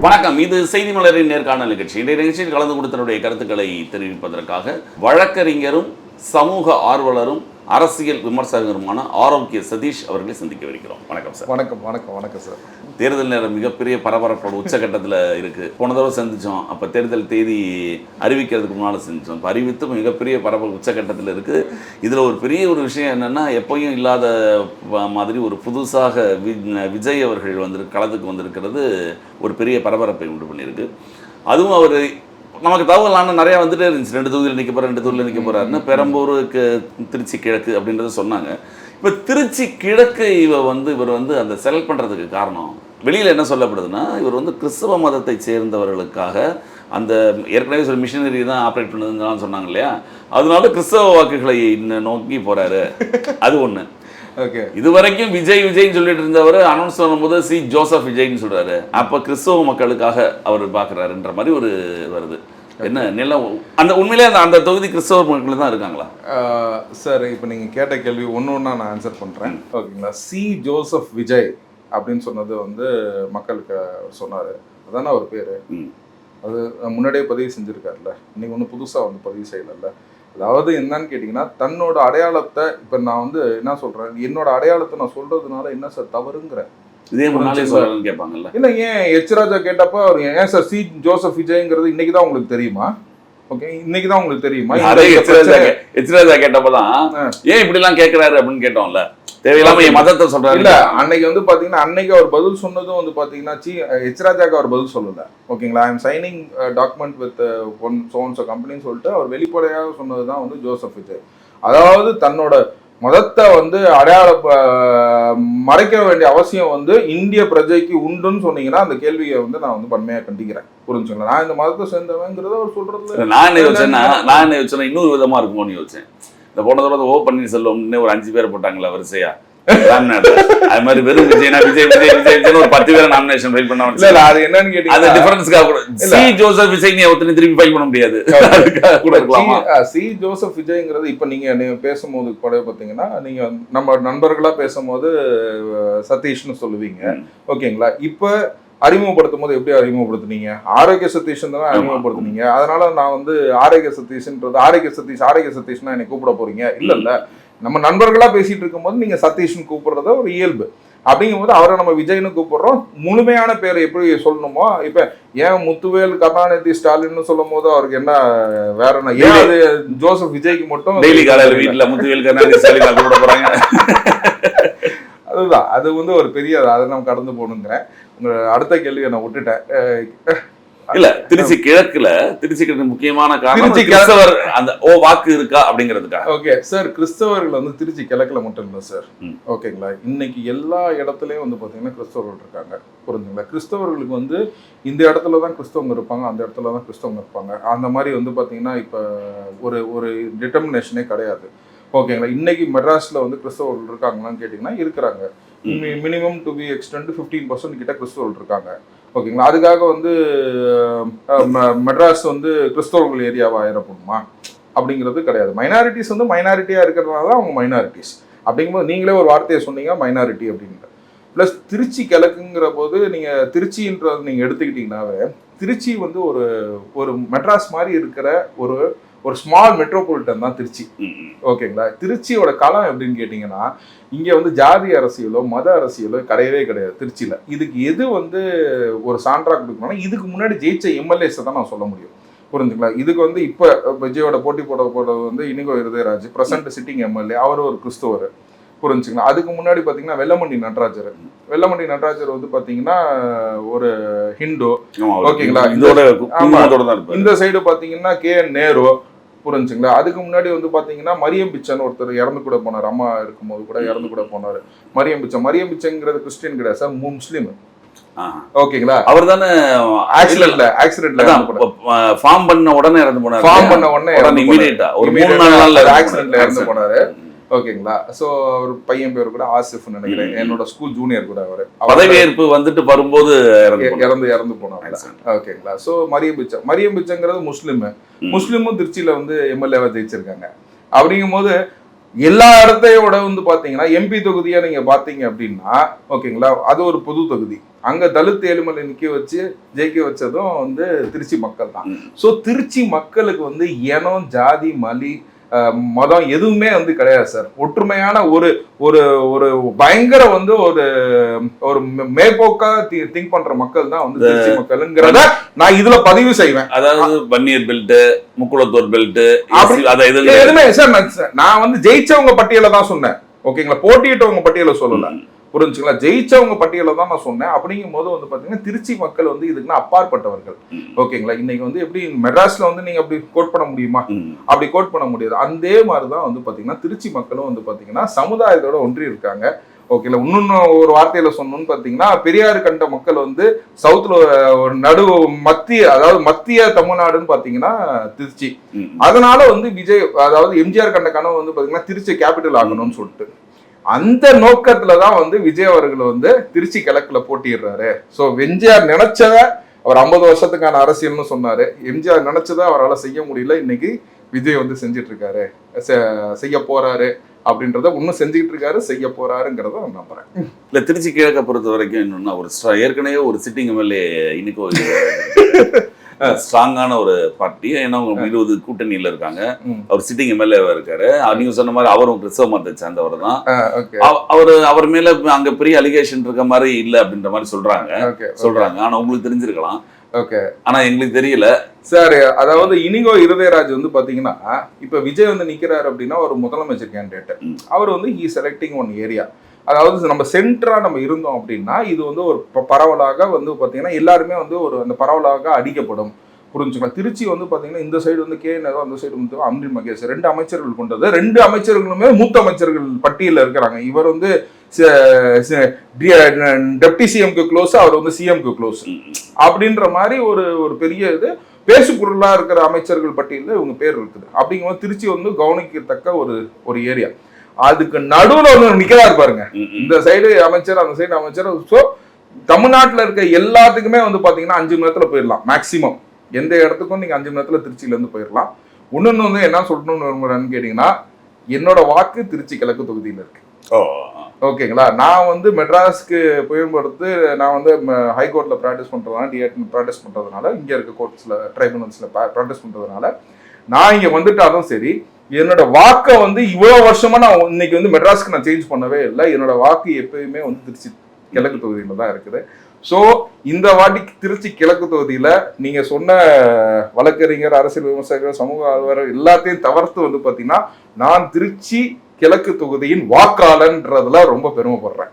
வணக்கம். இது செய்தி மலரின் நேர்காணல் நிகழ்ச்சி. இந்த நிகழ்ச்சியில் கலந்து கொடுத்தவருடைய கருத்துக்களை தெரிவிப்பதற்காக வழக்கறிஞரும் சமூக ஆர்வலரும் அரசியல் விமர்சகருமான ஆரோக்கிய சதீஷ் அவர்களை சந்திக்கவிருக்கிறோம். வணக்கம் சார். வணக்கம் வணக்கம் வணக்கம் சார். தேர்தல் நேரம் மிகப்பெரிய பரபரப்போட உச்சகட்டத்தில் இருக்குது. போன தடவை சந்தித்தோம், அப்போ தேர்தல் தேதி அறிவிக்கிறதுக்கு முன்னால் சந்தித்தோம். இப்போ அறிவித்து மிகப்பெரிய பரபரப்பு உச்சகட்டத்தில் இருக்குது. இதில் ஒரு பெரிய ஒரு விஷயம் என்னென்னா, எப்போயும் இல்லாத மாதிரி ஒரு புதுசாக விஜய் அவர்கள் களத்துக்கு வந்திருக்கிறது ஒரு பெரிய பரபரப்பை உண்டு பண்ணியிருக்கு. அதுவும் அவர் நமக்கு தகவல் ஆனால் நிறையா வந்துட்டே இருந்துச்சு. 2 தொகுதியில் நிற்க போகிறார், 2 தொகுதியில் நிற்க போகிறாருன்னு. பெரம்பூருக்கு திருச்சி கிழக்கு அப்படின்றத சொன்னாங்க. இப்போ திருச்சி கிழக்கு இவர் அந்த செலக்ட் பண்ணுறதுக்கு காரணம் வெளியில் என்ன சொல்லப்படுதுன்னா, இவர் கிறிஸ்தவ மதத்தை சேர்ந்தவர்களுக்காக அந்த ஏற்கனவே ஒரு மிஷினரி தான் ஆப்ரேட் பண்ணுதுன்னு சொன்னாங்க இல்லையா, அதனால கிறிஸ்தவ வாக்குகளை நோக்கி போகிறாரு. அது ஒன்று. ஓகே, இது வரைக்கும் விஜய்ன்னு சொல்லிட்டு இருந்தவர் அனௌன்ஸ் பண்ணும்போது சி ஜோசப் விஜய்ன்னு சொல்றாரு. அப்போ கிறிஸ்தவ மக்களுக்காக அவர் பார்க்குறாருன்ற மாதிரி ஒரு வருது. என்ன நிலம் அந்த உண்மையிலே அந்த தொகுதி கிறிஸ்தவ மக்கள் தான் இருக்காங்களா சார்? இப்போ நீங்கள் கேட்ட கேள்வி ஒன்று ஒன்றா நான் ஆன்சர் பண்ணுறேன். ஓகேங்களா? சி ஜோசப் விஜய் அப்படின்னு சொன்னது மக்களுக்கு சொன்னார். அதானே அவர் பேர். அது முன்னாடியே பதிவு செஞ்சுருக்காருல்ல, இன்னைக்கு ஒன்றும் புதுசாக பதிவு செய்யலைல்ல. அதாவது என்னன்னு கேட்டிங்கன்னா, தன்னோட அடையாளத்தை இப்போ நான் என்ன சொல்கிறேன், என்னோட அடையாளத்தை நான் சொல்கிறதுனால என்ன சார் தவறுங்கிறேன். இதே முன்னாலே சொல்லணும்னு கேட்பாங்கல்ல. இல்லை, ஏன் எச்ராஜா கேட்டப்போ அவர் ஏன் சார் சி ஜோசப் விஜய்ங்கிறது இன்னைக்கு தான் உங்களுக்கு தெரியுமா? ஓகே, இன்னைக்கு தான் உங்களுக்கு தெரியுமா? எச்ராஜா கேட்டப்பதான் ஏன் இப்படிலாம் கேட்குறாரு அப்படின்னு கேட்டோம்ல. தேவையில்லாம என் மதத்தை சொல்றாரு. இல்ல, அன்னைக்கு பாத்தீங்கன்னா அன்னைக்கு அவர் பதில் சொன்னதும் பாத்தீங்கன்னா எச்ராஜாக்கு அவர் பதில் சொல்லல. ஓகேங்களா? I am signing document with one கம்பெனின்னு சொல்லிட்டு அவர் வெளிப்படையாக சொன்னதுதான் ஜோசப் விஜய். அதாவது தன்னோட மதத்தை அடையாள மறைக்க வேண்டிய அவசியம் இந்திய பிரஜைக்கு உண்டுன்னு சொன்னீங்கன்னா அந்த கேள்வியை நான் வன்மையா கண்டிக்கிறேன். புரிஞ்சுங்களா? நான் இந்த மதத்தை சேர்ந்தவங்கிறத அவர் சொல்றது. நான் என்ன யோசிச்சேன், இன்னொரு விதமா இருக்குமோன்னு யோசிச்சேன். இந்த போன தடவை ஓ பன்னீர்செல்வம்னு ஒரு 5 பேர் போட்டாங்களா வரிசையா, அது மாதிரி வெறும் விஜய் ஒரு 10 பேரை நாமினேஷன் ஃபைல் பண்ண. இல்ல, அது என்னன்னு கேட்டீங்கன்னா அந்த டிஃபரன்ஸ்க்காக கூட சி ஜோசப் விஜய் நீ ஒருத்தனை திருப்பி ஃபைல் பண்ண முடியாது. கூட இருக்கலாமா? சி ஜோசப் விஜய்ங்கிறது இப்ப நீங்க பேசும்போது கூட பாத்தீங்கன்னா, நீங்க நம்ம நண்பர்களா பேசும்போது சதீஷ்னு சொல்லுவீங்க. ஓகேங்களா? இப்ப அறிமுகப்படுத்தும் போது எப்படி அறிமுகப்படுத்துனீங்க? ஆரோக்கிய சதீஷன் தானே அறிமுகப்படுத்துனீங்க. அதனால நான் ஆரோக்கிய சதீஷ்ன்றது ஆரோக்கிய சதீஷ்னா என்னை கூப்பிட போறீங்க? இல்ல, நம்ம நண்பர்களா பேசிட்டு இருக்கும்போது நீங்க சதீஷ்னு கூப்பிடுறத ஒரு இயல்பு. அப்படிங்கும்போது அவரை நம்ம விஜய்னு கூப்பிடுறோம். முழுமையான பேரை எப்படி சொல்லணுமோ, இப்ப ஏன் முத்துவேல் கருணாநிதி ஸ்டாலின் சொல்லும் போது அவருக்கு என்ன வேற என்ன, ஏன் அது ஜோசப் விஜய்க்கு மட்டும் டெய்லி காலையில வீட்டுல முத்துவேல் கருணாநிதி ஸ்டாலின் கூப்பிட போறாங்க? அதுதான், அது ஒரு பெரிய, அதை நம்ம கடந்து போகணுங்கிறேன். உங்க அடுத்த கேள்வியை நான் விட்டுட்டேன். இல்ல, திருச்சி கிழக்கு முக்கியமான காரணம் கிறிஸ்தவர் அந்த வாக்கு இருக்கா அப்படிங்கிறதுக்காக. ஓகே சார், கிறிஸ்தவர்கள் திருச்சி கிழக்குல மட்டும் இல்லை சார். ஓகேங்களா? இன்னைக்கு எல்லா இடத்துலயும் பாத்தீங்கன்னா கிறிஸ்தவர்கள் இருக்காங்க. புரிஞ்சுங்களா? கிறிஸ்தவர்களுக்கு இந்த இடத்துல தான் கிறிஸ்தவங்க இருப்பாங்க, அந்த இடத்துல தான் கிறிஸ்தவங்க இருப்பாங்க. அந்த மாதிரி பாத்தீங்கன்னா இப்ப ஒரு டிட்டர்மினேஷனே கிடையாது. ஓகேங்களா? இன்னைக்கு மெட்ராஸ்ல கிறிஸ்தவர்கள் இருக்காங்களான்னு கேட்டீங்கன்னா இருக்கிறாங்க. மினிமம் டு பி எக்ஸ்டெண்ட் 15% கிட்ட கிறிஸ்தவர்கள் இருக்காங்க. ஓகேங்களா? அதுக்காக மெட்ராஸ் கிறிஸ்தவர்கள் ஏரியாவா ஆயிரப்படுமா அப்படிங்கிறது கிடையாது. மைனாரிட்டிஸ் மைனாரிட்டியா இருக்கிறதுனால தான் அவங்க மைனாரிட்டிஸ். அப்படிங்கும்போது நீங்களே ஒரு வார்த்தையை சொன்னீங்க மைனாரிட்டி அப்படின்ற. பிளஸ் திருச்சி கிழக்குங்கிற போது நீங்க திருச்சின்றது நீங்க எடுத்துக்கிட்டீங்கன்னாவே, திருச்சி ஒரு மெட்ராஸ் மாதிரி இருக்கிற ஒரு ஸ்மால் மெட்ரோபாலிட்டன் தான் திருச்சி. ஓகேங்களா? திருச்சியோட களம் எப்படின்னு கேட்டீங்கன்னா, இங்க ஜாதி அரசியலோ மத அரசியலோ கிடையவே கிடையாது திருச்சியில. இதுக்கு எது ஒரு சான்றா கொடுக்கணும்னா, இதுக்கு முன்னாடி ஜெயிச்ச எம்எல்ஏஸை தான் நான் சொல்ல முடியும். புரிஞ்சுங்களா? இதுக்கு இப்ப விஜயோட போட்டி போடுறது Inigo Irudayaraj, present sitting MLA, அவர் ஒரு கிறிஸ்தவர். புரிஞ்சுங்களா? அதுக்கு முன்னாடி பாத்தீங்கன்னா வெல்லமண்டி நடராஜர் பாத்தீங்கன்னா ஒரு ஹிந்து. ஓகேங்களா? இந்த சைடு பாத்தீங்கன்னா KN நேரு. புரிஞ்சுங்களா? அதுக்கு முன்னாடி பாத்தீங்கன்னா மரியம் பிச்சன் ஒருத்தர் இறந்து கூட போனார். அம்மா இருக்கும்போது கூட இறந்து கூட போனாரு. மரியம் பிச்சைங்கிறது கிறிஸ்டியன் கிடையாது சார், முஸ்லீம். ஓகேங்களா? அவர் தானே ஆக்சிடென்ட்ல ஃபார்ம் பண்ண உடனே இறந்து போனாரு. ஒரு 3 நாள்ல ஆக்சிடென்ட்ல இறந்து போனாரு. ஓகேங்களா? சோ ஒரு பையன் பேர் கூட ஆசிஃப் நினைக்கிறேன், என்னோட ஸ்கூல் ஜூனியர் கூட. அவரு பதவியேற்பு வரும்போது இறந்து போனாங்க. ஓகேங்களா? சோ மரியம் பிச்சைங்கிறது முஸ்லிமும் திருச்சியில எம்எல்ஏவா ஜெயிச்சிருக்காங்க. அப்படிங்கும் போது எல்லா இடத்தையோட வந்து பாத்தீங்கன்னா எம்பி தொகுதியா நீங்க பாத்தீங்க அப்படின்னா ஓகேங்களா, அது ஒரு பொது தொகுதி. அங்க தலித் ஏழுமலை நிக்க வச்சு ஜெயிக்க வச்சதும் வந்து திருச்சி மக்கள் தான். சோ திருச்சி மக்களுக்கு வந்து இனம், ஜாதி, மதம் எதுவுமே வந்து கிடையாது சார். ஒற்றுமையான ஒரு ஒரு ஒரு பயங்கர வந்து ஒரு ஒரு மேற்போக்கா திங்க் பண்ற மக்கள் தான் வந்து திருச்சி மக்கள்ங்கிறத நான் இதுல பதிவு செய்வேன். அதாவது பன்னீர் பெல்ட், முக்குளத்தூர் பெல்ட், எதுவுமே சார் நான் வந்து ஜெயிச்சவங்க பட்டியல தான் சொன்னேன். ஓகேங்களா, போட்டியிட்டவங்க பட்டியல சொல்லல. புரிஞ்சுங்களா, ஜெயிச்சவங்க பட்டியல தான் நான் சொன்னேன். அப்படிங்கும் போது வந்து பாத்தீங்கன்னா திருச்சி மக்கள் வந்து இதுக்குன்னா அப்பாற்பட்டவர்கள். ஓகேங்களா, இன்னைக்கு வந்து எப்படி மெட்ராஸ்ல வந்து நீங்க அப்படி கோட் பண்ண முடியுமா? அப்படி கோட் பண்ண முடியாது. அதே மாதிரிதான் வந்து பாத்தீங்கன்னா திருச்சி மக்களும் வந்து பாத்தீங்கன்னா சமுதாயத்தோட ஒன்றி இருக்காங்க. ஓகேல, இன்னொன்னு ஒரு வார்த்தையில சொன்னோம்னு பாத்தீங்கன்னா பெரியாறு கண்ட மக்கள் வந்து சவுத்துல ஒரு மத்திய, அதாவது மத்திய தமிழ்நாடுன்னு பாத்தீங்கன்னா திருச்சி. அதனால வந்து விஜய், அதாவது எம்ஜிஆர் கண்ட கனவு வந்து பாத்தீங்கன்னா திருச்சி கேபிட்டல் ஆகணும்னு சொல்லிட்டு அந்த நோக்கத்துலதான் வந்து விஜய் அவர்கள் வந்து திருச்சி கிழக்குல போட்டிடுறாரு. சோ எம்ஜிஆர் நினைச்சத அவர் 50 வருஷத்துக்கான அரசியல்னு சொன்னாரு. எம்ஜிஆர் நினைச்சதை அவரால் செய்ய முடியல. இன்னைக்கு விஜய் வந்து செஞ்சிட்டு இருக்காரு, செய்ய போறாரு அப்படின்றத இன்னும் செஞ்சுக்கிட்டு இருக்காரு, செய்ய போறாருங்கிறத நான் நம்புறேன். இல்ல திருச்சி கிழக்க பொறுத்த வரைக்கும் என்னன்னா ஒரு ஏற்கனவே ஒரு சிட்டிங் எம்எல்ஏ இன்னைக்கு ஸ்ட்ராங்கான ஒரு பார்ட்டி. ஏன்னா 20 கூட்டணியில இருக்காங்க. அவர் சிட்டிங் எம்எல்ஏவா இருக்காரு. நீங்க சொன்ன மாதிரி அவரும் கிறிஸ்தவ மதத்தை சேர்ந்தவர் தான். அவர் மேல அங்க பெரிய அலிகேஷன் இருக்க மாதிரி இல்ல அப்படின்ற மாதிரி சொல்றாங்க. ஆனா உங்களுக்கு தெரிஞ்சிருக்கலாம். ஆனா எங்களுக்கு தெரியல சார். அதாவது இனிகோ இருதயராஜ் வந்து பாத்தீங்கன்னா இப்ப விஜய் வந்து நிக்கிறாரு அப்படின்னா ஒரு முதலமைச்சர் கேண்டிடேட். அவர் வந்து ஹி செலக்டிங் ஒன் ஏரியா. அதாவது நம்ம சென்டரா நம்ம இருந்தோம் அப்படின்னா இது வந்து ஒரு பரவலாக வந்து பாத்தீங்கன்னா எல்லாருமே வந்து ஒரு அந்த பரவலாக அடிக்கப்படும். புரிஞ்சுக்கலாம். திருச்சி வந்து பாத்தீங்கன்னா இந்த சைடு வந்து கே நேரு, அந்த சைடு வந்து அன்பில் மகேஷ், 2 அமைச்சர்கள் கொண்டது. 2 அமைச்சர்களுமே மூத்த அமைச்சர்கள் பட்டியலில் இருக்கிறாங்க. இவர் வந்து டெப்டி சிஎம்க்கு க்ளோஸ், அவர் வந்து சிஎம்க்கு க்ளோஸ் அப்படின்ற மாதிரி ஒரு பெரிய இது பேசு பொருளா இருக்கிற அமைச்சர்கள் பட்டியலில் இவங்க பேர் இருக்குது. அப்படிங்கும்போது திருச்சி வந்து கவனிக்கத்தக்க ஒரு ஏரியா. அதுக்கு நடுவுல ஒண்ணு நிக்கிறாரு பாருங்க, இந்த சைடு அமைச்சர், அந்த சைடு அமைச்சர். ஸோ தமிழ்நாட்டில் இருக்க எல்லாத்துக்குமே வந்து பாத்தீங்கன்னா 5 மணி நேரத்துல போயிடலாம் மேக்சிமம். எந்த இடத்துக்கும் நீங்க 5 மணி நேரத்துல திருச்சியில இருந்து போயிடலாம். இன்னொன்னு வந்து என்ன சொல்லணும்னு கேட்டீங்கன்னா என்னோட வாக்கு திருச்சி கிழக்கு தொகுதியில இருக்கு. ஓகேங்களா, நான் வந்து மெட்ராஸ்க்கு போகும்போது நான் வந்து ஹைகோர்ட்ல ப்ராக்டிஸ் பண்றதுனால, டிஎட் ப்ராக்டிஸ் பண்றதுனால, இங்க இருக்க கோர்ட்ஸ்ல ட்ரைபுனல்ஸ்ல ப்ராக்டிஸ் பண்றதுனால நான் இங்க வந்துட்டாலும் சரி, என்னோட வாக்கை வந்து இவ்வளவு வருஷமா நான் இன்னைக்கு வந்து மெட்ராஸ்க்கு நான் சேஞ்ச் பண்ணவே இல்லை. என்னோட வாக்கு எப்பயுமே வந்து திருச்சி கிழக்கு தொகுதியில தான் இருக்குது. ஸோ இந்த வாட்டிக்கு திருச்சி கிழக்கு தொகுதியில நீங்க சொன்ன வழக்கறிஞர், அரசியல் விமர்சகர், சமூக ஆர்வலர் எல்லாத்தையும் தவிர்த்து வந்து பாத்தீங்கன்னா நான் திருச்சி கிழக்கு தொகுதியின் வாக்காளன்றதுல ரொம்ப பெருமைப்படுறேன்.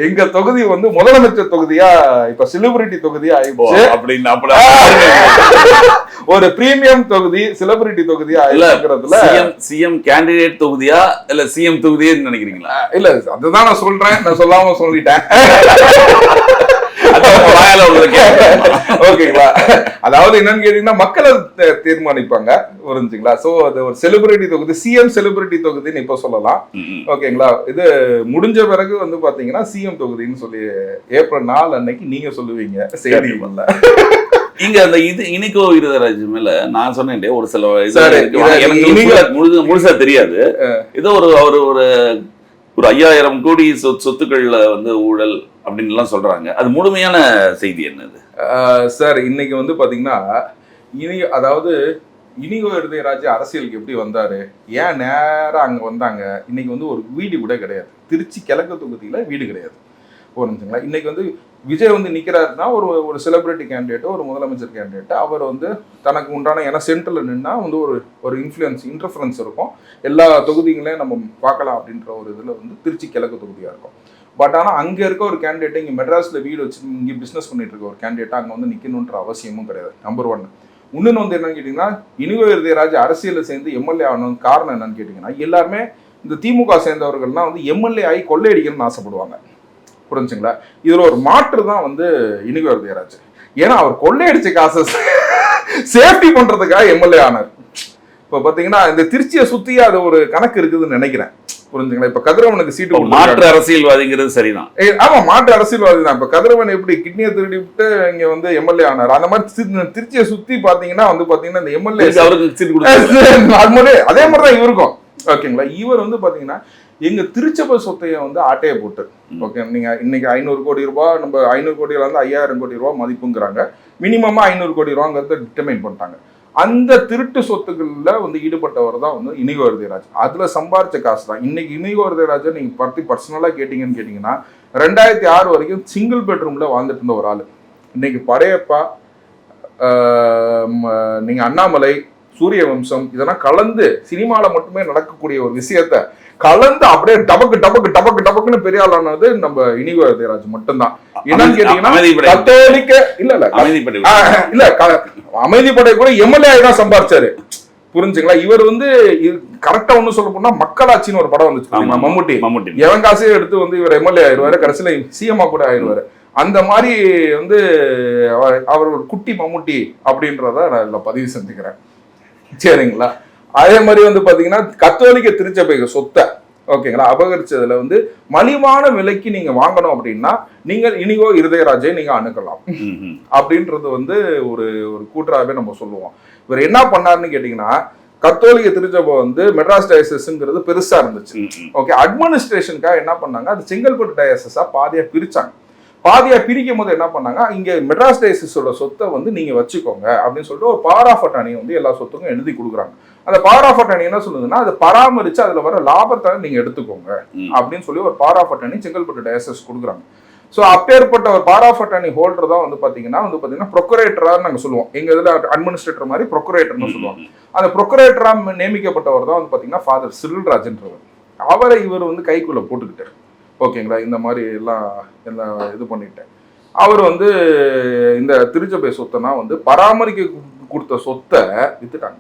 எங்க தொகுதி வந்து முதலமைச்சர் தொகுதியா இப்ப செலிபிரிட்டி தொகுதியா ஆயிடுச்சு. அப்படின்னு ஒரு பிரீமியம் தொகுதி, செலிபிரிட்டி தொகுதியா இருக்கிறதுல சிஎம் கேண்டிடேட் தொகுதியா இல்ல சிஎம் தொகுதியே நினைக்கிறீங்களா? இல்ல, அதுதான் நான் சொல்றேன். நான் சொல்லாம சொல்லிட்டேன். ஓகேங்களா, அதாவது என்னன்னு கேட்டீங்கன்னா மக்களை தீர்மானிப்பாங்க. புரிஞ்சுங்களா? சோ அது ஒரு செலிபிரிட்டி தொகுதி, சிஎம் செலிபிரிட்டி தொகுதின்னு இப்ப சொல்லலாம். ஓகேங்களா, இது முடிஞ்ச பிறகு வந்து பாத்தீங்கன்னா சிஎம் தொகுதின்னு சொல்லி ஏப்ரல் 4 அன்னைக்கு நீங்க சொல்லுவீங்க. சரி, இங்க அந்த இனிகோ இருதயராஜ் மேல நான் சொன்னேன் ஒரு சில முழுசா தெரியாது. ஏதோ அவர் ஒரு 5000 கோடி சொத்துக்கள்ல வந்து ஊழல் அப்படின்னு எல்லாம் சொல்றாங்க. அது முழுமையான செய்தி என்னது சார்? இன்னைக்கு வந்து பாத்தீங்கன்னா அதாவது இனிகோ இருதயராஜ் அரசியலுக்கு எப்படி வந்தாரு, ஏன் நேரா அங்க வந்தாங்க? இன்னைக்கு வந்து ஒரு வீடு கூட கிடையாது திருச்சி கிழக்கு தொகுதியில, வீடு கிடையாது. புரிஞ்சுங்களா? இன்னைக்கு வந்து விஜய் வந்து நிக்கிறாருன்னா ஒரு செலிபிரிட்டி கேண்டிடேட், ஒரு முதலமைச்சர் கேண்டிடேட். அவர் வந்து தனக்கு உண்டான, ஏன்னா சென்ட்ரல்ல நின்னா வந்து ஒரு இன்டர்ஃபரன்ஸ் இருக்கும். எல்லா தொகுதிகளையும் நம்ம பார்க்கலாம் அப்படின்ற ஒரு இதுல வந்து திருச்சி கிழக்கு தொகுதியா இருக்கும். பட் ஆனால் அங்கே இருக்க ஒரு கேண்டிடேட் இங்கே மெட்ராஸில் வீடு வச்சு இங்கே பிஸ்னஸ் பண்ணிட்டு இருக்க ஒரு கேண்டிடேட்டாக அங்கே வந்து நிற்கணுன்ற அவசியமும் கிடையாது. நம்பர் 1. இன்னொன்று வந்து என்னன்னு கேட்டிங்கன்னா இனிகோ இருதயராஜ் அரசியலில் சேர்ந்து எம்எல்ஏ ஆகணும் காரணம் என்னன்னு கேட்டிங்கன்னா எல்லாருமே இந்த திமுக சேர்ந்தவர்கள்லாம் வந்து எம்எல்ஏ ஆகி கொள்ளையடிக்கணும்னு ஆசைப்படுவாங்க. புரிஞ்சுங்களா? இதில் ஒரு மாற்று தான் வந்து இனிகோ இருதயராஜ். ஏன்னா அவர் கொள்ளையடிச்ச காசை சேஃப்டி பண்ணுறதுக்காக எம்எல்ஏ ஆனார். இப்போ பார்த்தீங்கன்னா இந்த திருச்சியை சுற்றி அது ஒரு கணக்கு இருக்குதுன்னு நினைக்கிறேன். புரிஞ்சுங்களா? இப்ப கதிரவனுக்கு சீட்டு மாற்று அரசியல்வாதிங்கிறது சரிதான். ஆமா, மாற்று அரசியல்வாதி தான். இப்ப கதிரவன் எப்படி கிட்னியை திருடி விட்டு இங்க வந்து எம்எல்ஏ ஆனார், அந்த மாதிரி திருச்சியை சுத்தி பாத்தீங்கன்னா வந்து பாத்தீங்கன்னா இந்த எம்எல்ஏ அவருக்கு சீட்டு கொடுத்தாரு. அதே மாதிரிதான் இவருக்கும். ஓகேங்களா. இவர் வந்து பாத்தீங்கன்னா எங்க திருச்சபை சொத்தையை வந்து ஆட்டையை போட்டு, ஓகே, நீங்க இன்னைக்கு 500 கோடி ரூபாய், நம்ம 500 கோடியில இருந்து 5000 கோடி ரூபாய் மதிப்புங்கிறாங்க, மினிமமா 500 கோடி ரூபாங்கிறத டிட்டர்மைன் பண்ணிட்டாங்க. அந்த திருட்டு சொத்துக்கள்ல வந்து ஈடுபட்டவர் தான் வந்து இனிகோ இருதயராஜ். அதுல சம்பாரிச்ச காசு தான். இன்னைக்கு இனிகோ இருதயராஜை நீங்க பர்சனலா கேட்டீங்கன்னா 2006 வரைக்கும் சிங்கிள் பெட்ரூம்ல வாழ்ந்துட்டு இருந்த ஒரு ஆளு. இன்னைக்கு படையப்பா, நீங்க அண்ணாமலை, சூரிய வம்சம் இதெல்லாம் கலந்து சினிமால மட்டுமே நடக்கக்கூடிய ஒரு விஷயத்த கலந்து அப்படியே டபக்கு டபக்கு டபக்கு டபக்குன்னு பெரிய ஆளானது நம்ம இனிகோ இருதயராஜ் மட்டும்தான். என்னன்னு கேட்டீங்கன்னா கத்தோலிக்க இல்ல அமைதிப்படை கூட எம்எல்ஏ தான் சம்பாரிச்சாரு. புரிஞ்சுங்களா. இவர் வந்து கரெக்டா ஒண்ணு சொல்ல போனா மக்களாட்சின்னு ஒரு படம் வந்துச்சு, மம்முட்டி. எவன் காசையும் எடுத்து வந்து இவர் எம்எல்ஏ ஆயிடுவாரு, கடைசியில சிஎம்ஆ கூட ஆயிடுவாரு. அந்த மாதிரி வந்து அவர் ஒரு குட்டி மம்முட்டி அப்படின்றத நான் இதுல பதிவு செஞ்சுக்கிறேன். சரிங்களா. அதே மாதிரி வந்து பாத்தீங்கன்னா கத்தோலிக்க திருச்சபை சொத்தை, ஓகேங்களா, அபகரிச்சதுல வந்து மலிவான விலைக்கு நீங்க வாங்கணும் அப்படின்னா நீங்க இனிகோ இருதயராஜை நீங்க அணுகலாம் அப்படின்றது வந்து ஒரு ஒரு கூற்றாவே நம்ம சொல்லுவோம். இவர் என்ன பண்ணாருன்னு கேட்டீங்கன்னா, கத்தோலிக்க திருச்சபை வந்து மெட்ராஸ் டயசஸ்ங்கிறது பெருசா இருந்துச்சு. ஓகே, அட்மினிஸ்ட்ரேஷனுக்காக என்ன பண்ணாங்க, அது செங்கல்பட்டு டயசஸா பாதியா பிரிச்சாங்க. பாதியா பிரிக்கும் போது என்ன பண்ணாங்க, இங்க மெட்ராஸ் டயசஸோட சொத்தை வந்து நீங்க வச்சுக்கோங்க அப்படின்னு சொல்லிட்டு ஒரு பவர் ஆஃப் அட்டார்னி வந்து எல்லா சொத்துக்கும் எழுதி கொடுக்குறாங்க. அந்த பவர் ஆஃப் அட்டார்னி என்ன சொல்லுதுன்னா, அதை பராமரிச்சு அதுல வர லாபத்தை நீங்க எடுத்துக்கோங்க அப்படின்னு சொல்லி ஒரு power of attorney Chengalpattu diocese கொடுக்குறாங்க. ஸோ அப்பேற்பட்ட ஒரு பவர் ஆஃப் அட்டார்னி ஹோல்டர் தான் வந்து பாத்தீங்கன்னா ப்ரொக்குரேட்டரா நாங்க சொல்லுவோம். எங்க இதுல அட்மினிஸ்ட்ரேட்டர் மாதிரி ப்ரொக்குரேட்டர்னு சொல்லுவாங்க. அந்த ப்ரொக்குரேட்டரா நியமிக்கப்பட்டவர் தான் வந்து பாத்தீங்கன்னா ஃபாதர் சிரில் ராஜன்றவர். அவரை இவர் வந்து கைக்குள்ள போட்டுக்கிட்டார். ஓகேங்களா. இந்த மாதிரி எல்லாம் இது பண்ணிட்டேன். அவர் வந்து இந்த திருச்சபை சொத்தைனா வந்து பராமரிக்க கொடுத்த சொத்தை வித்துட்டாங்க.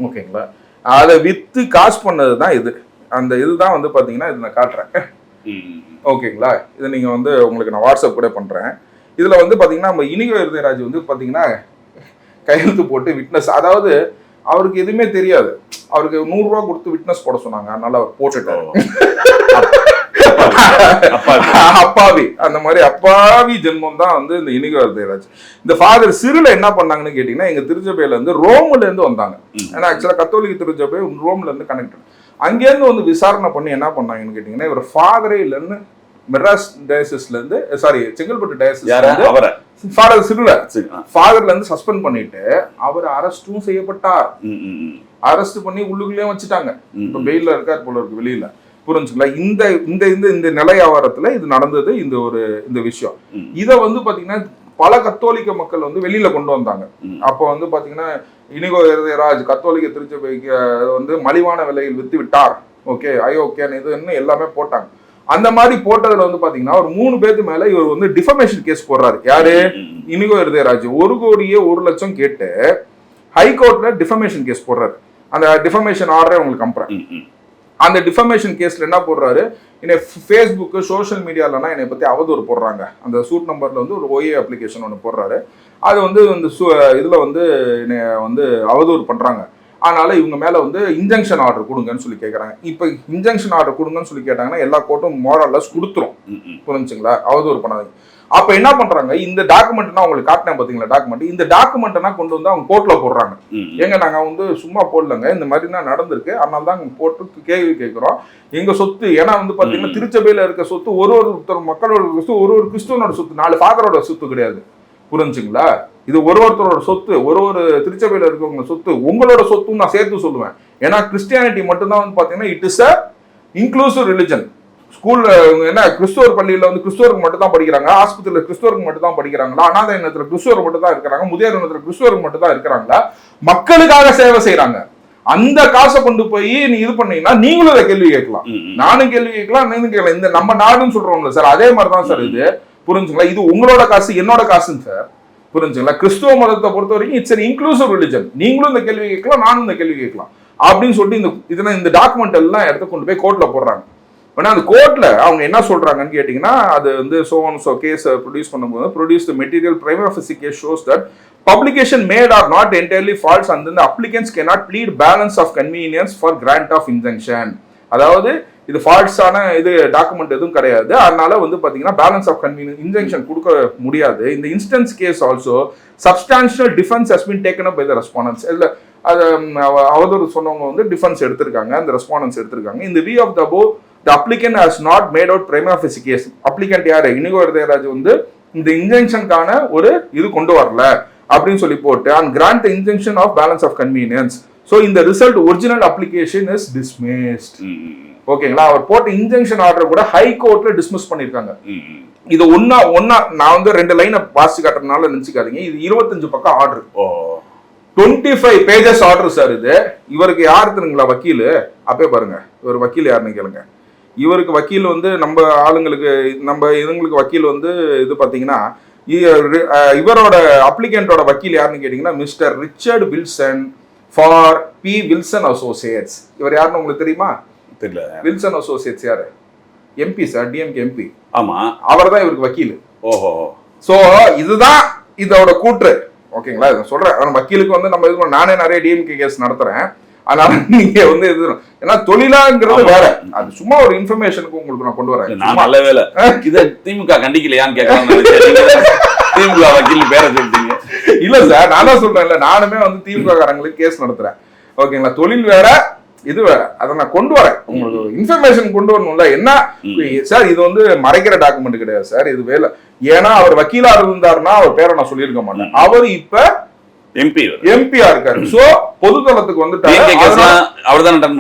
ஓகேங்களா. அதை வித்து காசு பண்ணதுதான் இது. அந்த இதுதான் வந்து பாத்தீங்கன்னா இது நான் காட்டுறேன். ஓகேங்களா. இதை நீங்க வந்து உங்களுக்கு நான் வாட்ஸ்அப் கூட பண்றேன். இதுல வந்து பாத்தீங்கன்னா நம்ம இனிகோ இருதயராஜ் வந்து பாத்தீங்கன்னா கையெழுத்து போட்டு விட்னஸ், அதாவது அவருக்கு எதுவுமே தெரியாது, அவருக்கு 100 ரூபாய் கொடுத்து விட்னஸ் போட சொன்னாங்க, அதனால அவர் போட்டுட்டாரு. அப்பாவி, அந்த மாதிரி அப்பாவி ஜென்மம் தான் வந்து இந்த இனிகோ இருதயராஜ். இந்த ஃபாதர் சிறுல என்ன பண்ணாங்கன்னு கேட்டீங்கன்னா, எங்க திருச்சபையில இருந்து ரோம்ல இருந்து வந்தாங்க. ஏன்னா ஆக்சுவலா கத்தோலிக்க திருச்சபை ரோம்ல இருந்து கனெக்டட். அங்கேருந்து வந்து விசாரணை பண்ணி என்ன பண்ணாங்கன்னு கேட்டீங்கன்னா, இவர் ஃபாதரே இல்லைன்னு மெட்ராஸ் டயசஸ்ல இருந்து, சாரி செங்கல்பட்டு டயசஸ் ஃபாதர் சிறுல ஃபாதர்ல இருந்து சஸ்பெண்ட் பண்ணிட்டு அவர் அரெஸ்டும் செய்யப்பட்டார். அரெஸ்ட் பண்ணி உள்ளுக்குள்ளேயே வச்சுட்டாங்க. இப்ப பெயில்ல இருக்கார் போல இருக்கு வெளியில. புரிஞ்சுங்களா. இந்த இந்த இந்த நிலை ஆவாரத்துல இது நடந்தது. இந்த விஷயம் இத வந்து பாத்தீங்கன்னா பல கத்தோலிக்க மக்கள் வந்து வெளியில கொண்டு வந்தாங்க. அப்போ வந்து பாத்தீங்கன்னா இனிகோ இருதயராஜ் கத்தோலிக்க திருச்சபைக்கு வந்து மலிவான விலையில் வித்து விட்டார், ஓகே, ஐயோகேன்னு இதுன்னு எல்லாமே போட்டாங்க. அந்த மாதிரி போட்டதுல வந்து பாத்தீங்கன்னா ஒரு 3 பேருக்கு மேல இவர் வந்து டிஃபமேஷன் கேஸ் போடுறாரு. யாரு? இனிகோ இருதயராஜ் 1,00,00,000 கேட்டு ஹைகோர்ட்ல டிஃபமேஷன் கேஸ் போடுறாரு. அந்த டிஃபமேஷன் ஆர்டரை உங்களுக்கு அனுப்புறேன். அந்த டிஃபமேஷன் கேஸ்ல என்ன போடுறாரு, என்னை ஃபேஸ்புக்கு சோஷியல் மீடியாலனா என்னை பத்தி அவதூறு போடுறாங்க. அந்த சூட் நம்பர்ல வந்து ஒரு OA அப்ளிகேஷன் ஒன்று போடுறாரு. அது வந்து இந்த இதுல வந்து என்னை வந்து அவதூறு பண்றாங்க. அதனால இவங்க மேல வந்து இன்ஜங்ஷன் ஆர்டர் கொடுங்கன்னு சொல்லி கேட்கறாங்க. இப்ப இன்ஜங்ஷன் ஆர்டர் கொடுங்கன்னு சொல்லி கேட்டாங்கன்னா எல்லா கோர்ட்டும் மோரல்லஸ் கொடுத்துரும். புரிஞ்சுங்களா. அவதூறு பண்ணாதீங்க. அப்ப என்ன பண்றாங்க, இந்த டாக்குமெண்ட்னா உங்களுக்கு காட்டினேன் பாத்தீங்களா டாக்குமெண்ட், இந்த டாக்குமெண்ட்னா கொண்டு வந்து அவங்க கோர்ட்ல போடுறாங்க. எங்க நாங்க வந்து சும்மா போடலங்க, இந்த மாதிரி தான் நடந்திருக்கு, அதனால தான் போட்டு கேள்வி கேட்கிறோம். எங்க சொத்து, ஏன்னா வந்து பாத்தீங்கன்னா திருச்சபையில இருக்க சொத்து ஒருத்தர் மக்களோட சொத்து, ஒரு கிறிஸ்துவனோட சொத்து, 4 ஃபாதரோட சொத்து கிடையாது. புரிஞ்சுங்களா. இது ஒருத்தரோட சொத்து, ஒரு திருச்சபையில இருக்கவங்க சொத்து, உங்களோட சொத்துன்னு நான் சேர்த்து சொல்லுவேன். ஏன்னா கிறிஸ்டியானிட்டி மட்டும்தான் வந்து பாத்தீங்கன்னா it is a inclusive religion. ஸ்கூல்ல என்ன கிறிஸ்துவர் பள்ளியில வந்து கிறிஸ்துவருக்கு மட்டும் தான் படிக்கிறாங்க, ஆஸ்பத்திரியில கிறிஸ்துவருக்கு மட்டும் தான் படிக்கிறாங்களா, அனாதை இல்லத்துல கிறிஸ்துவர் மட்டும் தான் இருக்கிறாங்க, முதியோர் இல்லத்துல கிறிஸ்துவருக்கு மட்டும் தான் இருக்கிறாங்களா, மக்களுக்காக சேவை செய்யறாங்க. அந்த காசை கொண்டு போய் நீ இது பண்ணீங்கன்னா நீங்களும் அதை கேள்வி கேட்கலாம், நானும் கேள்வி கேட்கலாம், நீங்களும் கேட்கலாம். இந்த நம்ம நாடுன்னு சொல்றோம்ல சார், அதே மாதிரிதான் சார் இது. புரிஞ்சுங்களா. இது உங்களோட காசு, என்னோட காசுங்க சார். புரிஞ்சுங்களா. கிறிஸ்துவ மதத்தை பொறுத்த வரைக்கும் இட்ஸ் an inclusive religion. நீங்களும் இந்த கேள்வி கேட்கலாம், நானும் இந்த கேள்வி கேட்கலாம் அப்படின்னு சொல்லிட்டு இந்த டாக்குமெண்ட் எல்லாம் எடுத்து கொண்டு போய் கோர்ட்ல போடுறாங்க. ஆனா அந்த கோர்ட்ல அவங்க என்ன சொல்றாங்கன்னு கேட்டீங்கன்னா, அது வந்து சோ கேஸ் ப்ரொடியூஸ் பண்ணும்போது produce the material prima facie case shows that publication made are not entirely false and then the applicants cannot plead balance of convenience for grant of injunction. அதாவது இது ஃபால்ஸான இது டாக்குமெண்ட் எதுவும் கிடையாது, அதனால வந்து பாத்தீங்கன்னா balance of convenience injection கொடுக்க முடியாது. இந்த instant case also substantial defence has been taken up by the respondents. இல்ல அது அவதூறு சொன்னவங்க வந்து டிஃபென்ஸ் எடுத்திருக்காங்க, அந்த ரெஸ்பாண்டன்ஸ் எடுத்திருக்காங்க. இந்த view of the above the applicant has not made out prima facie case. Applicant யாரு? இனிகோ இருதயராஜ் வந்து இந்த இன்ஜெக்ஷனுக்கான ஒரு இது கொண்டு வரல அப்படின்னு சொல்லி போட்டு and grant the injection of balance of convenience. So இந்த result original application is dismissed. ஓகேங்களா? அவர் போட்ட இன்ஜெக்ஷன் ஆர்டர் கூட ஹை கோர்ட்ல டிஸ்மிஸ் பண்ணிருக்காங்க. இது ஒன்னா நான் வந்து 2 லைனை வாசி காட்டுறதுனால நினைச்சுக்காதீங்க. இது 25 பக்கம் ஆர்டர், 25 பேஜஸ் ஆர்டர் சார். இது இவருக்கு யாரு தெரியுங்களா வக்கீல்? அப்பே பாருங்க, இவர் வக்கீல் யாருன்னு கேளுங்க. இவருக்கு வக்கீல் வந்து நம்ம ஆளுங்களுக்கு, நம்ம இதுங்களுக்கு வக்கீல் வந்து இது பார்த்தீங்கன்னா இவரோட அப்ளிகண்டோட வக்கீல் யாருன்னு கேட்டீங்கன்னா Mister Richard Wilson for P Wilson associates. இவர் யாருன்னு உங்களுக்கு தெரியுமா? தெரியல. வில்சன் அசோசியேட்ஸ் யாரு? MP sir, DMK MP. ஆமா, அவர் தான் இவருக்கு வக்கீல். ஓஹோ. சோ இதுதான் இதோட கூற்று. ஓகேங்களா? சொல்றேன், வக்கீலுக்கு வந்து நம்ம இது நானே நிறைய டிஎம்கே கேஸ் நடத்துறேன். அதனால நீங்க வந்து இது ஏன்னா தொழிலாங்கிறது வேற, அது சும்மா ஒரு இன்ஃபர்மேஷனுக்கு உங்களுக்கு நான் கொண்டு வரேன். நான் நல்ல வேலை இத திமுக கண்டிக்கலையான்னு கேட்கலாம். திமுக வக்கீல் பேரை சொல்லிட்டீங்க. இல்ல சார், நான் தான் சொல்றேன், இல்ல நானுமே வந்து திமுக காரங்களுக்கு கேஸ் நடத்துறேன். ஓகேங்களா? தொழில் வேற, இது வேற. அதை நான் கொண்டு வரேன், உங்களுக்கு இன்ஃபர்மேஷன் கொண்டு வரணும்ல. என்ன சார், இது வந்து மறைக்கிற டாக்குமெண்ட் கிடையாது சார், இது வேலை. ஏன்னா அவர் வக்கீலா இருந்தாருன்னா அவர் பேரை நான் சொல்லியிருக்க மாட்டேன். அவர் இப்ப எம்பியா இருக்காரு. சோ பொதுத்தளத்துக்கு வந்துட்டாரு.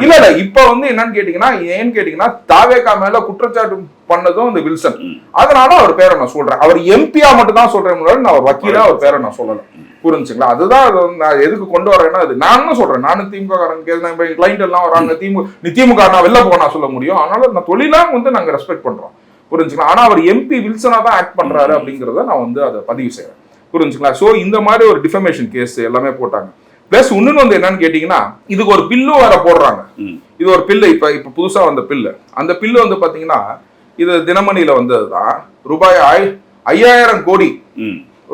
இல்ல இல்ல, இப்ப வந்து என்னன்னு கேட்டீங்கன்னா, ஏன்னு கேட்டீங்கன்னா தாவேகா மேல குற்றச்சாட்டு பண்ணதும் இந்த வில்சன். அதனால அவர் பேரை நான் சொல்றேன். அவர் எம்பியா மட்டும் தான் சொல்றேன், நான் அவர் வக்கீலா அவர் பேரை நான் சொல்லல. புரிஞ்சுங்களா? அதுதான் நான் எதுக்கு கொண்டு வரேன்னா, அது நான் சொல்றேன். நானும் திமுக கிளைண்ட் எல்லாம் வராங்க, நீ திமுக வெளில போனா சொல்ல முடியும். அதனால நான் தொழிலா வந்து நாங்க ரெஸ்பெக்ட் பண்றோம். புரிஞ்சுங்களா? ஆனா அவர் எம்பி வில்சனா தான் ஆக்ட் பண்றாரு அப்படிங்கறத நான் வந்து அதை பதிவு செய்யறேன். புரிஞ்சுங்களா? சோ இந்த மாதிரி ஒரு டிஃபமேஷன் கேஸ் எல்லாமே போட்டாங்க. பிளஸ் இன்னொன்னு வந்து என்னன்னு கேட்டீங்கன்னா, இதுக்கு ஒரு பில்லு வேற போடுறாங்க. இது ஒரு பில்லு, இப்ப புதுசா வந்த பில்லு. அந்த பில்லு வந்து பாத்தீங்கன்னா, இது தினமணியில வந்ததுதான். ரூபாய் 5000 கோடி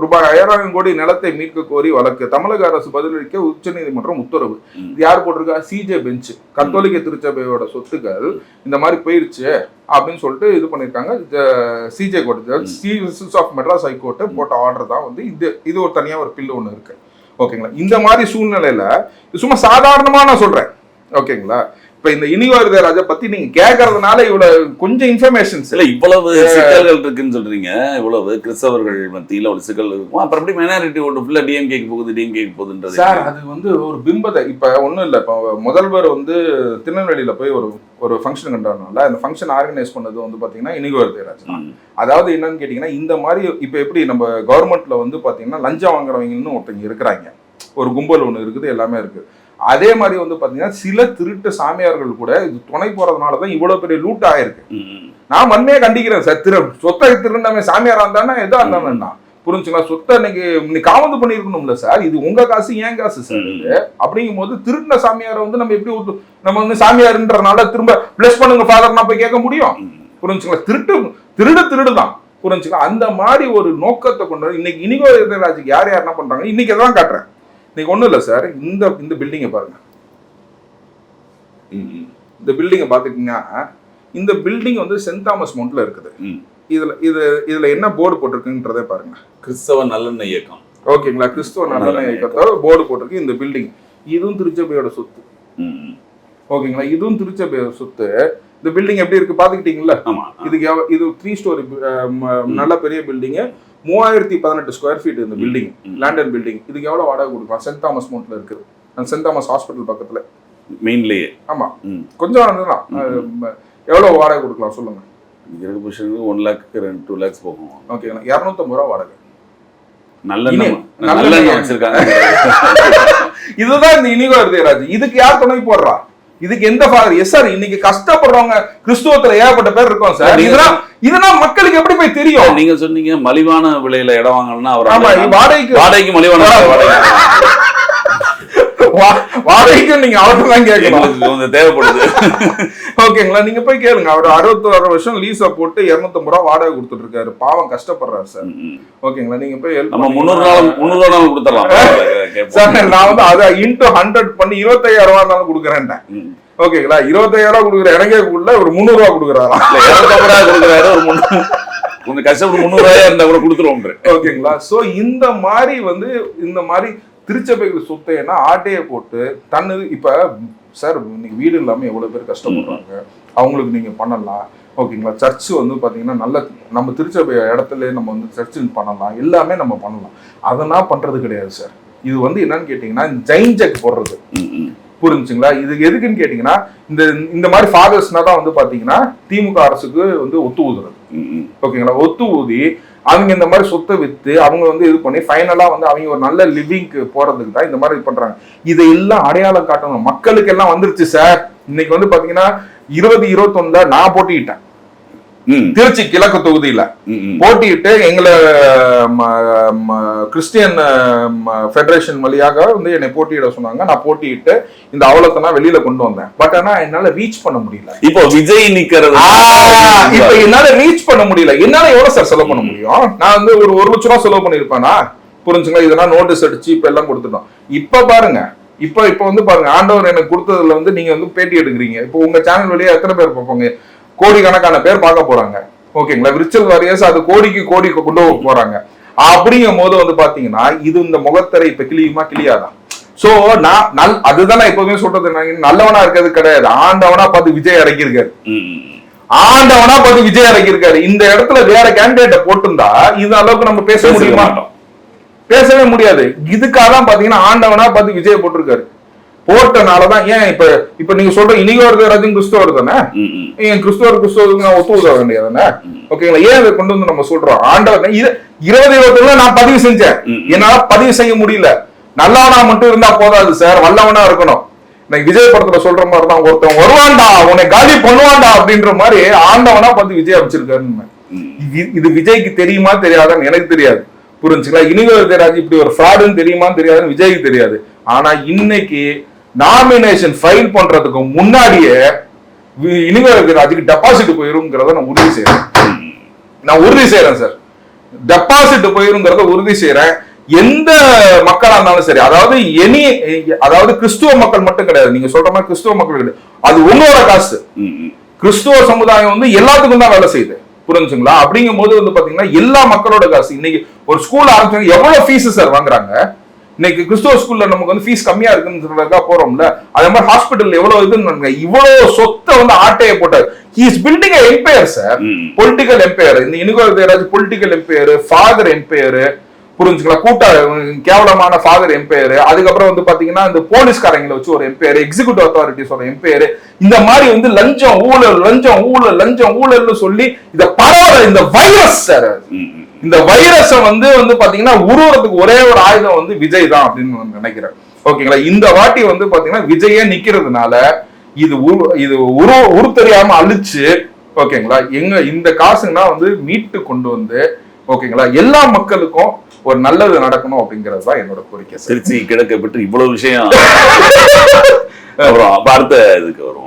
ரூபாய் 5000 கோடி நிலத்தை மீட்க கோரி வழக்கு. தமிழக அரசு பதிலளிக்க உச்சநீதிமன்றம் உத்தரவு. இது யார் போட்டிருக்கா? CJ bench. கத்தோலிக்க திருச்சபையோட சொத்துக்கள் இந்த மாதிரி போயிருச்சு அப்படின்னு சொல்லிட்டு இது பண்ணிருக்காங்க. CJ court, chief justice of Madras high court போட்ட ஆர்டர் தான் வந்து இது ஒரு தனியா ஒரு பில்லு ஒன்று இருக்கு. ஓகேங்களா? இந்த மாதிரி சூழ்நிலையில சும்மா சாதாரணமா நான் சொல்றேன். ஓகேங்களா? இப்ப இந்த இனிகோ இருதயராஜை பத்தி நீங்க கேட்கறதுனால இவ்வளவு கொஞ்சம் இன்ஃபர்மேஷன்ஸ் இல்ல, இவ்வளவு சிக்கல்கள் இருக்குன்னு சொல்றீங்க. இவ்வளவு கிறிஸ்தவர்கள் மத்தியில ஒரு சிக்கல் இருக்கும். அப்புறம் எப்படி மைனாரிட்டி ஓட்டு ஃபுல்லா டிஎம்கேக்கு போகுது, டிஎம்கேக்கு போகுதுன்றது சார், அது வந்து ஒரு பிம்பத்தை. இப்ப ஒண்ணும் இல்ல, இப்ப முதல்வர் வந்து திருநெல்வேலியில போய் ஒரு ஃபங்க்ஷன் கண்டாருனால அந்த ஃபங்க்ஷன் ஆர்கனைஸ் பண்ணது வந்து பாத்தீங்கன்னா இனிகோ இருதயராஜ் தான். அதாவது என்னன்னு கேட்டீங்கன்னா, இந்த மாதிரி இப்ப எப்படி நம்ம கவர்மெண்ட்ல வந்து பாத்தீங்கன்னா லஞ்சம் வாங்குறவங்கன்னு ஒருத்தங்க இருக்கிறாங்க, ஒரு கும்பல் ஒண்ணு இருக்குது, எல்லாமே இருக்கு. அதே மாதிரி வந்து பாத்தீங்கன்னா சில திருட்டு சாமியார்கள் கூட இது துணை போறதுனாலதான் இவ்வளவு பெரிய லூட் ஆயிருக்கு. நான் வன்மையா கண்டிக்கிறேன் சார். சொத்தை திருநமே சாமியாரா இருந்தானே எதா இருந்தானே புரிஞ்சுங்களா? சொத்தை இன்னைக்கு காவந்து பண்ணிருக்கணும்ல சார். இது உங்க காசு, ஏன் காசு சார் இது. அப்படிங்கும் போது திருடின சாமியாரை வந்து நம்ம எப்படி நம்ம வந்து சாமியாருன்றதுனால திரும்ப பிளஸ் பண்ணுங்க ஃபாதர்னா போய் கேட்க முடியும்? புரிஞ்சுங்களா? திருடுதான். புரிஞ்சுங்களா? அந்த மாதிரி ஒரு நோக்கத்தை கொண்டு இன்னைக்கு இனிகோ இருதயராஜுக்கு யார் என்ன பண்றாங்க இன்னைக்கு எதான் காட்டுறேன். இன்னைக்கு ஒண்ணும் இல்ல சார், இந்த பில்டிங்கை பாருங்க. இந்த பில்டிங்கை பாத்துக்கிங்கன்னா, இந்த பில்டிங் வந்து சென்ட் தாமஸ் மவுண்ட்ல இருக்குது. இதுல என்ன போர்டு போட்டிருக்குன்றதே பாருங்க. கிறிஸ்தவ நல்லெண்ணெய் இயக்கம். ஓகேங்களா? கிறிஸ்தவ நல்லெண்ணெய் இயக்கத்தோட போர்டு போட்டிருக்கு. இந்த பில்டிங் இதுவும் திருச்சபையோட சொத்து. ஓகேங்களா? இதுவும் திருச்சபையோட சொத்து. இந்த பில்டிங் எப்படி இருக்கு பாத்துக்கிட்டீங்களா? இது 3 ஸ்டோரி நல்ல பெரிய பில்டிங். 3018 ஸ்கொயர் ஃபீட் இந்த பில்டிங், லேண்டன் பில்டிங். இதுக்கு எவ்வளவு வாடகை கொடுக்கலாம்? சென்ட் தாமஸ் மவுண்ட்ல இருக்குது, சென்ட் தாமஸ் ஹாஸ்பிட்டல் பக்கத்துல மெயின்லயே. ஆமா, கொஞ்சம் தான். எவ்வளவு வாடகை கொடுக்கலாம் சொல்லுங்க? 1 lakh 2 lakhs போகும். ஓகேங்களா? 250 ரூபா வாடகை. நல்ல வச்சிருக்காங்க. இதுதான் இந்த இனிகோ இருதயராஜ். இதுக்கு யார் துணை போடுறா? இதுக்கு எந்த ஃபாதர்? எஸ் சார், இன்னைக்கு கஷ்டப்படுறவங்க கிறிஸ்துவத்துல ஏகப்பட்ட பேர் இருக்கோம் சார். இதெல்லாம் மக்களுக்கு எப்படி போய் தெரியும்? நீங்க சொன்னீங்க மலிவான விலையில இடம் வாங்கணும்னா அவர் வாடகைக்கு மலிவான வாடகைக்கும் நீங்க அவர்தான் தான் கேட்கணும், தேவைப்படுது. ஓகேங்களா? நீங்க போய் கேளுங்க. அவர் 66 வருஷம் லீஸா போட்டு 250 ரூபா வாடகை கொடுத்துட்டு இருக்காரு. பாவம் கஷ்டப்படுறாரு சார். ஓகேங்களா? நீங்க போய் 300 நாள் கொடுத்துடலாம் சார். நான் வந்து அதை இன்டு 100 பண்ணி 25,000 ரூபா இருந்தாலும் கொடுக்குறேன். ஓகேங்களா? 25,000 ரூபா கொடுக்குற எனக்கே உள்ள ஒரு 300 ரூபா கொடுக்குறாரா? 250 கொடுக்குறாரு. ஒரு கொஞ்சம் கஷ்டப்பட்டு 300 ரூபாயா இருந்தா கூட கொடுத்துருவோம். ஓகேங்களா? சோ இந்த மாதிரி வந்து இந்த மாதிரி திருச்சபைகள் சொத்தைன்னா ஆட்டையை போட்டு தன்னு இப்ப சார் இன்னைக்கு வீடு இல்லாம எவ்வளவு பேர் கஷ்டப்படுறாங்க, அவங்களுக்கு நீங்க பண்ணலாம். ஓகேங்களா, சர்ச் வந்து பாத்தீங்கன்னா நல்ல நம்ம திருச்சபை இடத்துல நம்ம வந்து சர்ச் பண்ணலாம், எல்லாமே நம்ம பண்ணலாம். அதெல்லாம் பண்றது கிடையாது சார். இது வந்து என்னன்னு கேட்டீங்கன்னா ஜெயின் செக் போடுறது. புரிஞ்சுங்களா? இது எதுக்குன்னு கேட்டீங்கன்னா இந்த மாதிரி ஃபாதர்ஸ்னா தான் வந்து பாத்தீங்கன்னா திமுக அரசுக்கு வந்து ஒத்து ஊதுறது. ஓகேங்களா, ஒத்து ஊதி அவங்க இந்த மாதிரி சொத்தை வித்து அவங்க வந்து இது பண்ணி ஃபைனலா வந்து அவங்க ஒரு நல்ல லிவிங்க்கு போறதுக்கு தான் இந்த மாதிரி இது பண்றாங்க. இதையெல்லாம் அடையாளம் காட்டணும். மக்களுக்கு எல்லாம் வந்துருச்சு சார். இன்னைக்கு வந்து பாத்தீங்கன்னா 2021 நான் போட்டிக்கிட்டேன் திருச்சி கிழக்கு தொகுதியில போட்டிட்டு எங்களை கிறிஸ்டியன் ஃபெடரேஷன் வழியாக வந்து என்னை போட்டியிட சொன்னாங்க. நான் போட்டிட்டு இந்த அவலத்தெல்லாம் வெளியில கொண்டு வந்தேன். பட் ஆனா என்னால ரீச் பண்ண முடியல. இப்போ விஜய் நிக்கிறது இப்ப என்னால ரீச் பண்ண முடியல. என்னால எவ்வளவு சார் செலவு பண்ண முடியும்? நான் வந்து ஒரு 1 லட்சம் ரூபாய் செலவு பண்ணிருப்பேனா? புரிஞ்சுங்களா? இதெல்லாம் நோட்டீஸ் அடிச்சு இப்ப எல்லாம் கொடுத்துட்டோம். இப்ப பாருங்க, இப்ப வந்து பாருங்க, ஆண்டவர் எனக்கு கொடுத்ததுல வந்து நீங்க வந்து பேட்டி எடுக்கிறீங்க. இப்போ உங்க சேனல் வழியா எத்தனை பேர் பார்ப்பாங்க? கோடிக்கணக்கான பேர் பார்க்க போறாங்க. ஓகேங்களா, விர்ச்சுவல் வாரியர்ஸ் அது கோடி கொண்டு போறாங்க. அப்படிங்கும் போது வந்து பாத்தீங்கன்னா இது இந்த முகத்தரை இப்ப கிளியுமா கிளியாதான். சோ நான் அதுதான் நான் எப்பவுமே சொல்றது, நல்லவனா இருக்கிறது கிடையாது. ஆண்டவனா பார்த்து விஜய் இறக்கியிருக்காரு. ஆண்டவனா பார்த்து விஜய் இறக்கியிருக்காரு. இந்த இடத்துல வேற கேண்டிடேட்டை போட்டிருந்தா இந்த அளவுக்கு நம்ம பேச முடியுமா? பேசவே முடியாது. இதுக்காக தான் பாத்தீங்கன்னா ஆண்டவனா பார்த்து விஜய் போட்டிருக்காரு. போட்டனாலதான் ஏன் இப்ப நீங்க சொல்ற இனிகோர் ராஜும் கிறிஸ்தவர் தானே? ஏன் கிறிஸ்தவருக்கு நான் ஒத்து உதவ வேண்டியதானே? ஓகேங்களா, ஏன் அதை கொண்டு வந்து நம்ம சொல்றோம்? ஆண்டவர் 2021 நான் பதிவு செஞ்சேன். என்னால பதிவு செய்ய முடியல. நல்லவனா மட்டும் இருந்தா போதாது சார், வல்லவனா இருக்கணும். நான் விஜய் படத்துல சொல்ற மாதிரி தான், ஒருத்தன் வருவான்டா உன்னை காலி பண்ணுவான்டா அப்படின்ற மாதிரி ஆண்டவனா பார்த்து விஜய் அமைச்சிருக்காருன்னு. இது விஜய்க்கு தெரியுமா தெரியாதான்னு எனக்கு தெரியாது. புரிஞ்சுங்களா? இனிகோர் ராஜ் இப்படி ஒரு ஃப்ராடுன்னு தெரியுமான்னு தெரியாதுன்னு விஜய்க்கு தெரியாது. ஆனா இன்னைக்கு நாமினேஷன் ஃபைல் பண்றதுக்கு முன்னாடியே இனிகோர் ராஜுக்கு டெபாசிட் போயிருங்கிறத நான் உறுதி செய்யறேன் சார். டெபாசிட் போயிருங்கிறத உறுதி செய்யறேன். எந்த மக்களா இருந்தாலும் சரி, அதாவது கிறிஸ்துவ மக்கள் மட்டும் கிடையாது. நீங்க சொல்ற மாதிரி கிறிஸ்துவ மக்கள் கிடையாது, அது உங்களோட காசு. கிறிஸ்துவ சமுதாயம் வந்து எல்லாத்துக்கும் தான் வேலை செய்யுது. புரிஞ்சுங்களா? அப்படிங்கும் போது வந்து பாத்தீங்கன்னா எல்லா மக்களோட காசு. இன்னைக்கு ஒரு ஸ்கூல் ஆரம்பிச்சாங்க, எவ்வளவு ஃபீஸ் சார் வாங்குறாங்க? இன்னைக்கு கிறிஸ்துவ ஸ்கூல்ல நமக்கு வந்து ஃபீஸ் கம்மியா இருக்குன்னு போறோம்ல, அதே மாதிரி ஹாஸ்பிட்டல் எவ்வளவு இதுன்னு இவ்வளவு சொத்தை வந்து ஆட்டையை போட்டாரு. He is building an empire sir, political empire. இந்த Inigo Raj political empire, father empire. புரிஞ்சுங்களா? கேவலமான ஃபாதர் எம்பையர். அதுக்கப்புறம் வந்து பாத்தீங்கன்னா இந்த போலீஸ்காரங்களை வச்சு ஒரு எம்பையர், எக்ஸிகியூட்டிவ் அத்தாரிட்டிஸ் ஒரு எம்பையர். இந்த மாதிரி வந்து லஞ்சம் ஊழல்னு சொல்லி இத பரவல இந்த வைரஸ் சார். இந்த வைரஸை வந்து பாத்தீங்கன்னா உருவறதுக்கு ஒரே ஒரு ஆயுதம் வந்து விஜய் தான் அப்படின்னு நினைக்கிறேன். ஓகேங்களா, இந்த வாட்டி வந்து பாத்தீங்கன்னா விஜயே நிக்கிறதுனால இது உரு தெரியாம அழிச்சு, ஓகேங்களா, இந்த காசுன்னா வந்து மீட்டு கொண்டு வந்து, ஓகேங்களா, எல்லா மக்களுக்கும் ஒரு நல்லது நடக்கணும் அப்படிங்கிறது தான் என்னோட கோரிக்கை. திருச்சி கிழக்கை பற்றி இவ்வளவு விஷயம். அப்புறம் அடுத்த இதுக்கு வருவோம்.